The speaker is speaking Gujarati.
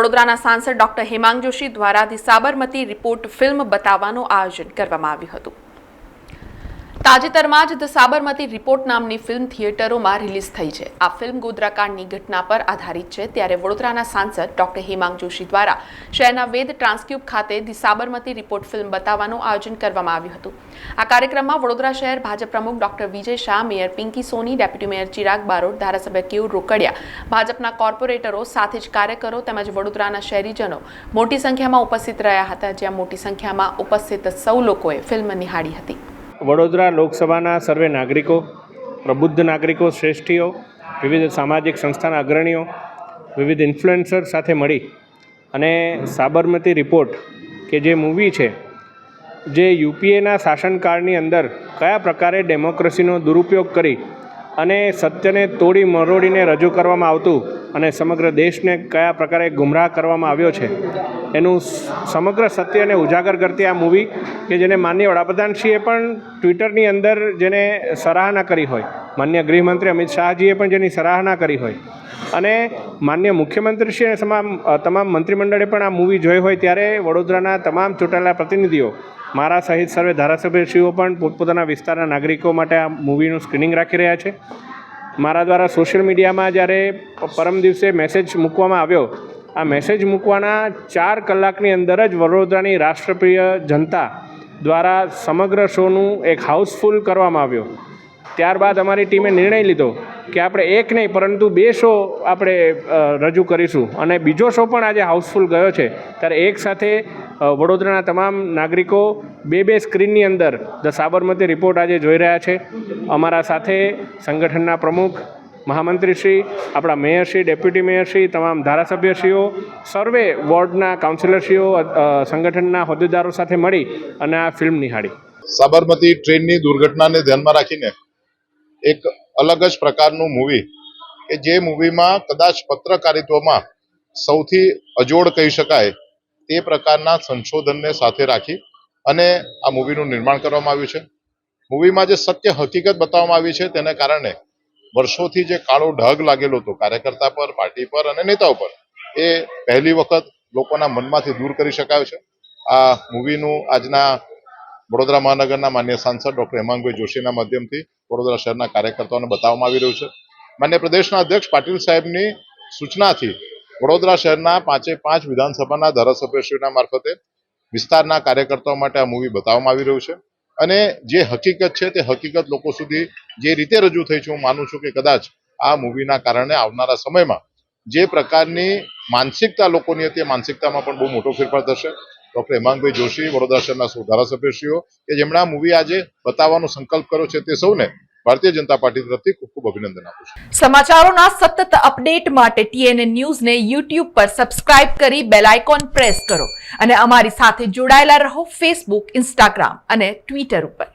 વડોદરાના સાંસદ ડોક્ટર હેમાંગ જોશી દ્વારા ધી સાબરમતી રિપોર્ટ ફિલ્મ બતાવવાનું આયોજન કરવામાં આવ્યું હતું। તાજેતરમાં જ ધ સાબરમતી રિપોર્ટ નામની ફિલ્મ થિયેટરોમાં રિલીઝ થઈ છે। આ ફિલ્મ ગોધરાકાંડની ઘટના પર આધારિત છે। ત્યારે વડોદરાના સાંસદ ડોક્ટર હેમાંગ જોશી દ્વારા શહેરના વેદ ટ્રાન્સક્યુબ ખાતે ધી સાબરમતી રિપોર્ટ ફિલ્મ બતાવવાનું આયોજન કરવામાં આવ્યું હતું। આ કાર્યક્રમમાં વડોદરા શહેર ભાજપ પ્રમુખ ડોક્ટર વિજય શાહ, મેયર પિંકી સોની, ડેપ્યુટી મેયર ચિરાગ બારોટ, ધારાસભ્ય કેયુર રોકડિયા, ભાજપના કોર્પોરેટરો સાથે જ કાર્યકરો તેમજ વડોદરાના શહેરીજનો મોટી સંખ્યામાં ઉપસ્થિત રહ્યા હતા। જ્યાં મોટી સંખ્યામાં ઉપસ્થિત સૌ લોકોએ ફિલ્મ નિહાળી હતી। વડોદરા લોકસભાના સર્વે નાગરિકો, પ્રબુદ્ધ નાગરિકો, શ્રેષ્ઠીઓ, વિવિધ સામાજિક સંસ્થાના અગ્રણીઓ, વિવિધ ઇન્ફ્લુએન્સર સાથે મળી અને સાબરમતી રિપોર્ટ કે જે મૂવી છે, જે યુપીએના શાસનકાળની અંદર કયા પ્રકારે ડેમોક્રેસીનો દુરુપયોગ કરી અને સત્યને તોડી મરોડીને રજૂ કરવામાં આવતું અને સમગ્ર દેશને કયા પ્રકારે ગુમરાહ કરવામાં આવ્યો છે એનું સમગ્ર સત્યને ઉજાગર કરતી આ મૂવી કે જેને માનનીય વડાપ્રધાનશ્રીએ પણ ટ્વિટરની અંદર જેને સરાહના કરી હોય, માનનીય ગૃહમંત્રી અમિત શાહજીએ પણ જેની સરાહના કરી હોય અને માનનીય મુખ્યમંત્રીશ્રી અને તમામ મંત્રીમંડળે પણ આ મૂવી જોઈ હોય, ત્યારે વડોદરાના તમામ ચૂંટાયેલા પ્રતિનિધિઓ, મારા સહિત સર્વે ધારાસભ્યશ્રીઓ પણ પોતપોતાના વિસ્તારના નાગરિકો માટે આ મૂવીનું સ્ક્રીનિંગ રાખી રહ્યા છે। મારા દ્વારા સોશિયલ મીડિયામાં જ્યારે પરમ દિવસે મેસેજ મૂકવામાં આવ્યો, આ મેસેજ મૂકવાના 4 કલાકની અંદર જ વડોદરાની રાષ્ટ્રપ્રિય જનતા દ્વારા સમગ્ર શોનું એક હાઉસફુલ કરવામાં આવ્યો। ત્યારબાદ અમારી ટીમે નિર્ણય લીધો કે આપણે એક નહીં પરંતુ 2 શો આપણે રજૂ કરીશું અને બીજો શો પણ આજે હાઉસફુલ ગયો છે। ત્યારે એક સાથે વડોદરાના તમામ નાગરિકો 2 સ્ક્રીનની અંદર ધ સાબરમતી રિપોર્ટ આજે જોઈ રહ્યા છે। અમારા સાથે સંગઠનના પ્રમુખ, મહામંત્રીશ્રી, આપણા મેયરશ્રી, ડેપ્યુટી મેયરશ્રી, તમામ ધારાસભ્યશ્રીઓ, સર્વે વોર્ડના કાઉન્સિલરશ્રીઓ, સંગઠનના હોદ્દેદારો સાથે મળી અને આ ફિલ્મ નિહાળી। સાબરમતી ટ્રેનની દુર્ઘટનાને ધ્યાનમાં રાખીને એક અલગ જ પ્રકારનું મૂવી કે જે મૂવીમાં કદાચ પત્રકારિત્વમાં સૌથી અજોડ કહી શકાય તે પ્રકારના સંશોધનને સાથે રાખી અને આ મૂવીનું નિર્માણ કરવામાં આવ્યું છે। મૂવીમાં જે સત્ય હકીકત બતાવવામાં આવી છે તેને કારણે વર્ષોથી જે કાળો ઢગ લાગેલો હતો કાર્યકર્તા પર, પાર્ટી પર અને નેતાઓ પર, એ પહેલી વખત લોકોના મનમાંથી દૂર કરી શકાયો છે। આ મૂવીનું આજના વડોદરા મહાનગરના માન્ય સાંસદ ડોક્ટર હેમાંગભાઈ જોશીના માધ્યમથી વડોદરા શહેરના કાર્યકર્તાઓને બતાવવામાં આવી રહ્યું છે। માન્ય પ્રદેશના અધ્યક્ષ પાટીલ સાહેબની સૂચનાથી વડોદરા શહેરના 5 વિધાનસભાના ધારાસભ્યશ્રીઓના મારફતે વિસ્તારના કાર્યકર્તાઓ માટે આ મૂવી બતાવવામાં આવી રહ્યું છે અને જે હકીકત છે તે હકીકત લોકો સુધી જે રીતે રજૂ થઈ છે, હું માનું છું કે કદાચ આ મૂવીના કારણે આવનારા સમયમાં જે પ્રકારની માનસિકતા લોકોની હતી, માનસિકતામાં પણ બહુ મોટો ફેરફાર થશે। ડોક્ટર હેમાંગભાઈ જોશી, વડોદરા શહેરના સૌ ધારાસભ્યશ્રીઓ કે જેમણે આ મૂવી આજે બતાવવાનો સંકલ્પ કર્યો છે, તે સૌને ભારતીય જનતા પાર્ટી તરફથી ખૂબ ખૂબ અભિનંદન આપું છું। સમાચારોના સતત અપડેટ માટે TNN ન્યૂઝને YouTube પર સબસ્ક્રાઇબ કરી બેલ આઇકોન પ્રેસ કરો અને અમારી સાથે જોડાયેલા રહો Facebook, Instagram અને Twitter ઉપર।